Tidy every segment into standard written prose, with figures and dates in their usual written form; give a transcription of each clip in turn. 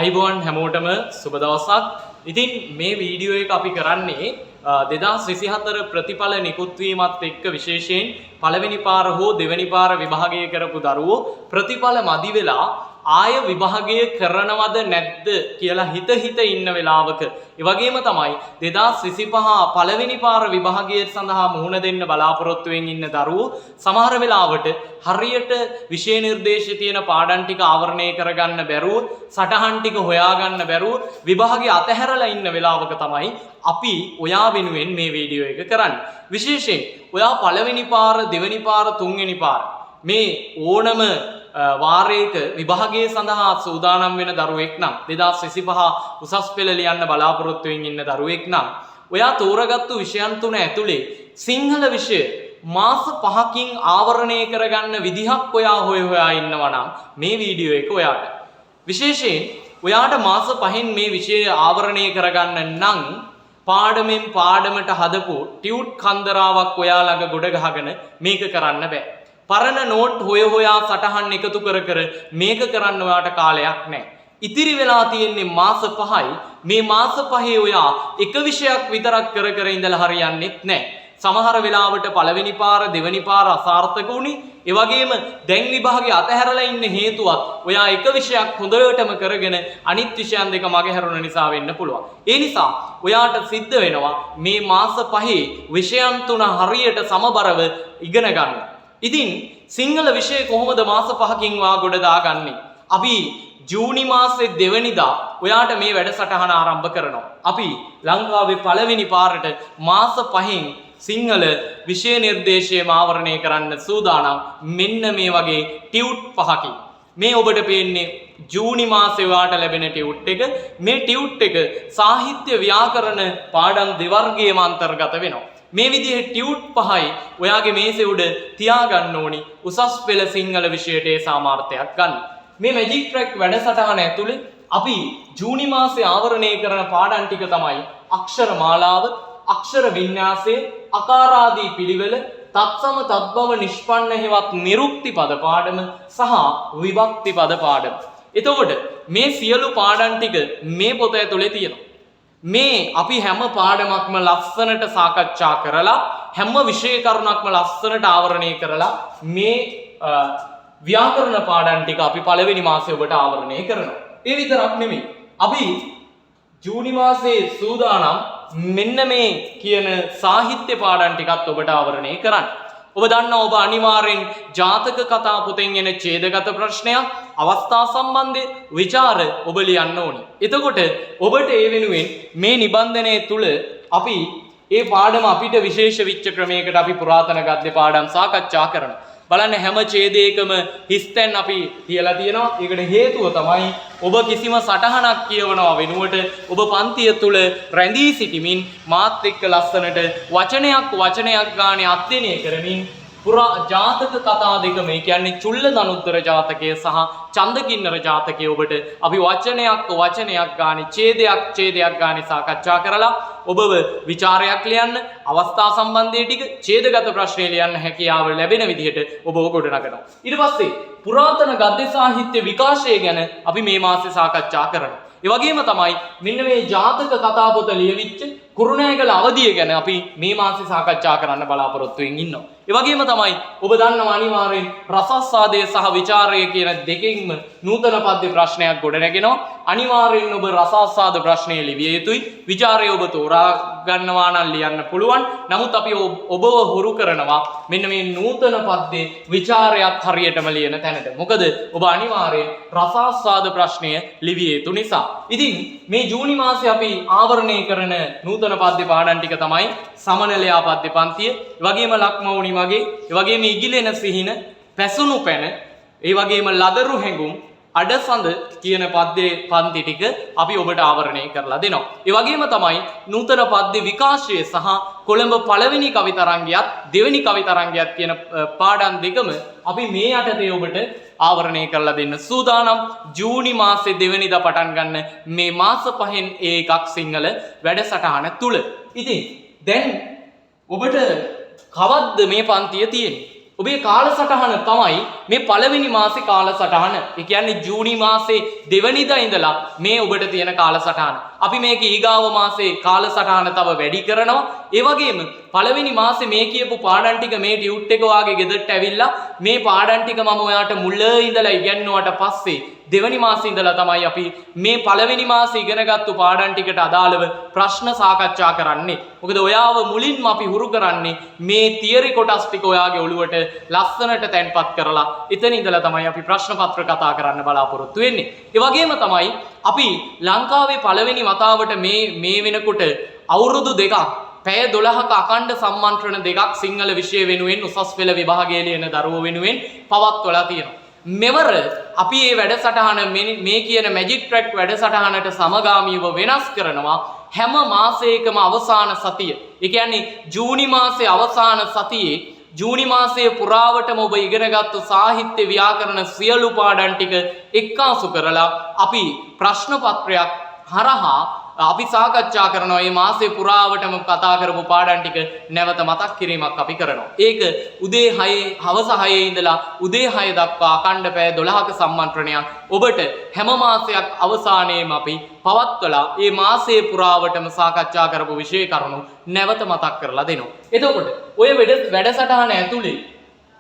අයිබෝන් හැමෝටම සුබ දවසක්. ඉතින් මේ වීඩියෝ එක අපි කරන්නේ 2024 ප්‍රතිඵල නිකුත් වීමත් එක්ක විශේෂයෙන් පළවෙනි පාර හෝ දෙවෙනි පාර විභාගය කරපු දරුවෝ ප්‍රතිඵල මදි වෙලා ආය විභාගය කරනවද නැද්ද කියලා හිත ඉන්න වෙලාවක ඒ වගේම තමයි 2025 පළවෙනි පාර විභාගය සඳහා මුහුණ දෙන්න බලාපොරොත්තු වෙමින් ඉන්න දරුවෝ සමහර වෙලාවට හරියට විෂය නිර්දේශයේ තියෙන පාඩම් ටික ආවරණය කරගන්න බැරුව සටහන් ටික හොයාගන්න බැරුව විභාගය අතහැරලා ඉන්න වෙලාවක තමයි අපි ඔයා වෙනුවෙන් මේ වීඩියෝ එක කරන්නේ. විශේෂයෙන් ඔයා පළවෙනි පාර දෙවෙනි පාර තුන්වෙනි පාර මේ ඕනම වාරයක විභාගයේ සඳහා සූදානම් වෙන දරුවෙක් නම් 2025 උසස් පෙළ ලියන්න බලාපොරොත්තු වෙමින් ඉන්න දරුවෙක් නම් ඔයා තෝරගත්තු විෂයන් තුන ඇතුලේ සිංහල විෂය මාස 5කින් ආවරණය කරගන්න විදිහක් ඔයා හොයා ඉන්නවා නම් මේ වීඩියෝ එක ඔයාට විශේෂයෙන් ඔයාට මාස 5න් මේ විෂය ආවරණය කරගන්න නම් පාඩමෙන් පාඩමට හදපු ටියුට් කන්දරාවක් ඔයා ළඟ ගොඩ ගහගෙන මේක කරන්න බෑ. පරණ නෝට් හොයා සටහන් එකතු කර මේක කරන්න ඔයාට කාලයක් නැහැ. ඉතිරි වෙලා තියෙන්නේ මාස 5යි. මේ මාස 5 ඔයා එක විෂයක් විතරක් කර ඉඳලා හරියන්නේ නැහැ. සමහර වෙලාවට පළවෙනි පාර දෙවෙනි පාර අසාර්ථක වුණි. ඒ වගේම දැන් විභාගේ අතහැරලා ඉන්න හේතුවත් ඔයා එක විෂයක් හොඳටම කරගෙන අනිත් විෂයන් දෙක මගහැරුණ නිසා වෙන්න පුළුවන්. ඒ නිසා ඔයාට සිද්ධ වෙනවා මේ මාස 5 විෂයන් තුන හරියට සමබරව ඉගෙන ගන්න. ඉතින් සිංහල විෂය කොහොමද මාස 5කින් වා ගොඩ දාගන්නේ? අපි ජූනි මාසේ 2 වෙනිදා ඔයාට මේ වැඩසටහන ආරම්භ කරනවා. අපි ලංකාවේ පළවෙනි පාරට මාස 5න් සිංහල විෂය නිර්දේශය ආවරණය කරන්න සූදානම් මෙන්න මේ වගේ ටියුට් 5කින්. මේ ඔබට පේන්නේ ජූනි මාසේ ඔයාට ලැබෙන ටියුට් එක. මේ ටියුට් එක සාහිත්‍ය ව්‍යාකරණ පාඩම් දෙවර්ගයේම අන්තර්ගත වෙනවා. මේ විදිහේ ටියුට් 5යි ඔයාගේ මේසෙ උඩ තියාගන්න ඕනි උසස් පෙළ සිංහල විෂයට ඒ සාමාර්ථයක් ගන්න. මේ මැජික් ට්‍රැක් වැඩසටහන ඇතුලේ අපි ජූනි මාසේ ආවරණය කරන පාඩම් ටික තමයි අක්ෂර මාලාව, අක්ෂර වින්‍යාසය, අකාරාදී පිළිවෙල, තත්සම තත්බව නිෂ්පන්න හේවත් නිරුක්ති පද පාඩම සහ විභක්ති පද පාඩම. එතකොට මේ සියලු පාඩම් ටික මේ පොත ඇතුලේ තියෙනවා. මේ අපි හැම පාඩමක්ම ලස්සනට සාකච්ඡා කරලා හැම විෂය කරුණක්ම ලස්සනට ආවරණය කරලා මේ ව්‍යාකරණ පාඩම් ටික අපි පළවෙනි මාසේ ඔබට ආවරණය කරනවා. ඒ විතරක් නෙමෙයි. අපි ජූනි මාසේ සූදානම් මෙන්න මේ කියන සාහිත්‍ය පාඩම් ටිකත් ඔබට ආවරණය කරන්න. ඔබ දන්නවා ඔබ අනිවාර්යෙන් ජාතක කතා පොතෙන් එන ඡේදගත ප්‍රශ්නයක් අවස්ථා සම්බන්ධ විචාර ඔබ ලියන්න ඕනි. එතකොට ඔබට ඒ වෙනුවෙන් මේ නිබන්ධනය තුල අපි ඒ පාඩම අපිට විශේෂ විච්ච ක්‍රමයකට අපි පුරාතන ගද්‍ය පාඩම් සාකච්ඡා කරනවා. බලන්න හැම ඡේදයකම හිස්තැන් අපි තියලා තියෙනවා. ඒකට හේතුව තමයි ඔබ කිසිම සටහනක් කියවනවා වෙනුවට ඔබ පන්තිය තුල රැඳී සිටමින් මාත් එක්ක ලස්සනට වචනයක් ගානේ අධ්‍යයනය කරමින් පුරා ජාතක කතා දෙකම ඒ කියන්නේ චුල්ල දනුත්තර ජාතකය සහ චන්දකින්නර ජාතකය ඔබට අපි වචනයක් ගානේ ඡේදයක් ගානේ සාකච්ඡා කරලා ඔබව විචාරයක් ලියන්න අවස්ථා සම්බන්ධයේ ටික ඡේදගත ප්‍රශ්න ලියන්න හැකියාව ලැබෙන විදිහට ඔබ ගොඩනගනවා. ඊට පස්සේ පුරාතන ගද්‍ය සාහිත්‍ය විකාශය ගැන අපි මේ මාසේ සාකච්ඡා කරනවා. ඒ වගේම තමයි මෙන්න මේ ජාතක කතා පොත ලියවිච්ච කුරුණෑගල අවධිය ගැන අපි මේ මාසේ සාකච්ඡා කරන්න බලාපොරොත්තු වෙමින් ඉන්නවා. ඒ වගේම තමයි ඔබ දන්නවා අනිවාර්යෙන් රසාස්වාදය සහ විචාරය කියන දෙකෙන්ම නූතන පද්‍ය ප්‍රශ්නයක් ගොඩනගෙනවා. අනිවාර්යෙන් ඔබ රසාස්වාද ප්‍රශ්නය ලිවිය යුතුයි. විචාරය ඔබ තෝරා ගන්නවා නම් ලියන්න පුළුවන්. නමුත් අපි ඔබව හුරු කරනවා මෙන්න මේ නූතන පද්‍ය විචාරයක් හරියටම ලියන තැනට. මොකද ඔබ අනිවාර්යෙන් රසාස්වාද ප්‍රශ්නය ලිවිය යුතු නිසා. ඉතින් මේ ජූනි මාසේ අපි ආවරණය කරන නූතන පද්‍ය පාඩම් ටික තමයි සමනලයා පද්‍ය පන්තිය, ඒ වගේම ලක්මවුනි වගේ, ඒ වගේම ඉගිලෙන සිහින, පැසුණු පැන, ඒ වගේම ලදරු හැඟුම්, අඩසඳ කියන පද්‍ය පන්ති ටික අපි ඔබට ආවරණය කරලා දෙනවා. ඒ වගේම තමයි නූතන පද්‍ය විකාශය සහ කොළඹ පළවෙනි කවිතරංගයත් දෙවෙනි කවිතරංගයත් කියන පාඩම් දෙකම අපි මේ යටතේ ඔබට ආවරණය කරලා දෙන්න සූදානම්. ජූනි මාසේ 2 වෙනිදා පටන් ගන්න මේ මාස 5න් එකක් සිංහල වැඩසටහන තුල. ඉතින් දැන් ඔබට කවද්ද මේ පන්තිය තියෙන්නේ? ඔබේ කාලසටහන තමයි මේ පළවෙනි මාසේ කාලසටහන. ඒ කියන්නේ ජූනි මාසේ දෙවනිදා ඉඳලා මේ ඔබට තියෙන කාලසටහන. අපි මේක ඊගාව මාසේ කාලසටහන තව වැඩි කරනවා. ඒ වගේම පළවෙනි මාසේ මේ කියපු පාඩම් ටික මේ ටියුට් එක වාගේ ගෙදරට ඇවිල්ලා මේ පාඩම් ටික මම ඔයාට මුල ඉඳලා ඉගෙනුවාට පස්සේ දෙවනි මාසේ ඉඳලා තමයි අපි මේ පළවෙනි මාසේ ඉගෙනගත්තු පාඩම් ටිකට අදාළව ප්‍රශ්න සාකච්ඡා කරන්නේ. මොකද ඔයාව මුලින්ම අපි හුරු කරන්නේ මේ තියරි කොටස් ටික ඔයාගේ ඔළුවට ලස්සනට තැන්පත් කරලා එතන ඉඳලා තමයි අපි ප්‍රශ්න පත්‍ර කතා කරන්න බලාපොරොත්තු වෙන්නේ. ඒ වගේම තමයි අපි ලංකාවේ පළවෙනි වතාවට මේ වෙනකොට අවුරුදු දෙකක් පැය 12ක අඛණ්ඩ සම්මන්ත්‍රණ දෙකක් සිංහල විෂය වෙනුවෙන් උසස් පෙළ විභාගයේ ලියන දරුවෝ වෙනුවෙන් පවත්වලා තියෙනවා. මෙවර අපි මේ වැඩසටහන මේ කියන මැජික් ට්‍රැක් වැඩසටහනට සමගාමීව වෙනස් කරනවා හැම මාසයකම අවසාන සතිය. ඒ කියන්නේ ජූනි මාසයේ අවසාන සතියේ ජූනි මාසයේ පුරාවටම ඔබ ඉගෙනගත්තු සාහිත්‍ය ව්‍යාකරණ සියලු පාඩම් ටික එක්කාසු කරලා අපි ප්‍රශ්න පත්‍රයක් හරහා අපි සාකච්ඡා කරනවා. මේ මාසේ පුරාවටම කතා කරපු පාඩම් ටික නැවත මතක් කිරීමක් අපි කරනවා. ඒක උදේ 6 හවස 6 ඉඳලා උදේ 6 දක්වා අඛණ්ඩ පැය 12ක සම්මන්ත්‍රණයක් ඔබට හැම මාසයක් අවසානයේම අපි පවත්වලා මේ මාසේ පුරාවටම සාකච්ඡා කරපු විෂය කරුණු නැවත මතක් කරලා දෙනවා. එතකොට ඔය වැඩසටහන ඇතුලේ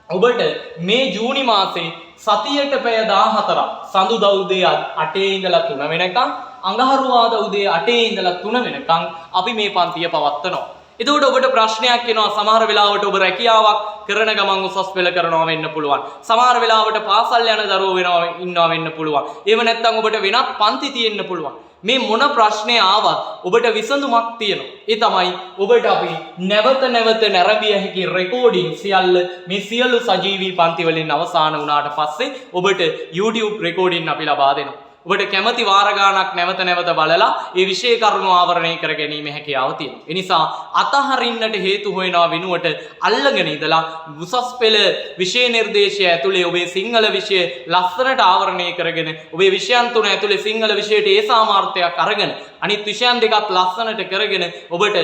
ඔබට මේ ජූනි මාසේ සතියට පැය 14ක් සඳුදා උදේ 8 ඉඳලා 3 වෙනකම් අඟහරුවාදා උදේ 8 ඉඳලා 3 වෙනකම් අපි මේ පන්තිය පවත්වනවා. එතකොට ඔබට ප්‍රශ්නයක් එනවා සමහර වෙලාවට ඔබ රැකියාවක් කරන ගමන් උසස් පෙළ කරනවා වෙන්න පුළුවන්. සමහර වෙලාවට පාසල් යන දරුවෝ ඉන්නවා වෙන්න පුළුවන්. එහෙම නැත්නම් ඔබට වෙනත් පන්ති තියෙන්න පුළුවන්. මේ මොන ප්‍රශ්නේ ආවත් ඔබට විසඳුමක් තියෙනවා. ඒ තමයි ඔබට අපි නැවත නැරඹිය හැකි රෙකෝඩින් සියල්ල මේ සියලු සජීවී පන්ති වලින් අවසන් වුණාට පස්සේ ඔබට YouTube රෙකෝඩින් අපි ලබා දෙනවා. ඔබට කැමති වාර ගාණක් නැවත බලලා ඒ විෂය කරුණු ආවරණය කර ගැනීම හැකියාව තියෙනවා. ඒ නිසා අතහරින්නට හේතු හොයනවා වෙනුවට අල්ලගෙන ඉඳලා උසස් පෙළ විෂය නිර්දේශය ඇතුලේ ඔබේ සිංහල විෂය ලස්සනට ආවරණය කරගෙන ඔබේ විෂයන් තුන ඇතුලේ සිංහල විෂයට ඒ සාමාර්ථයක් අරගෙන අනිත් විෂයන් දෙකත් ලස්සනට කරගෙන ඔබට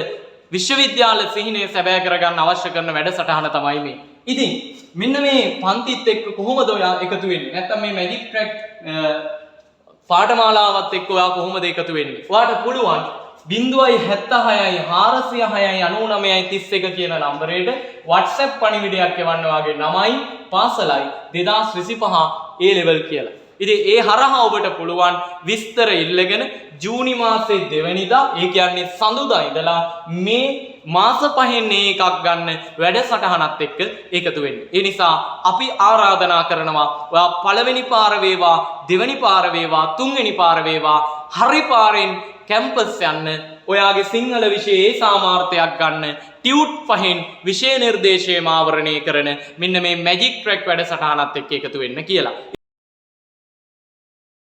විශ්වවිද්‍යාල සිහිනය සැබෑ කරගන්න අවශ්‍ය කරන වැඩසටහන තමයි මේ. ඉතින් මෙන්න මේ පන්තිත් එක්ක කොහොමද ඔයා එකතු වෙන්නේ? නැත්නම් මේ මැජික් ට්‍රැක් පාඨමාලාවත් එක්ක ඔයා කොහොමද එකතු වෙන්නේ? ඔයාට පුළුවන් 076යි 406යි 99යි 31 කියන නම්බරයට WhatsApp පණිවිඩයක් එවන්න වාගේ 9යි පාසලයි 2025 A level කියලා. ඉතින් ඒ හරහා ඔබට පුළුවන් විස්තර ඉල්ලගෙන ජූනි මාසේ 2 වෙනිදා ඒ කියන්නේ සඳුදා ඉඳලා මේ මාස පහෙන් එකක් ගන්න වැඩසටහනත් එක්ක එකතු වෙන්න. ඒ නිසා අපි ආරාධනා කරනවා ඔයා පළවෙනි පාර වේවා, දෙවෙනි පාර වේවා, තුන්වෙනි පාර වේවා හරි පාරෙන් කැම්පස් යන්න. ඔයාගේ සිංහල විෂයේ සාමාර්ථයක් ගන්න ටියුට් පහෙන් විෂය නිර්දේශය ආවරණය කරන මෙන්න මේ මැජික් ට්‍රැක් වැඩසටහනත් එක්ක එකතු වෙන්න කියලා.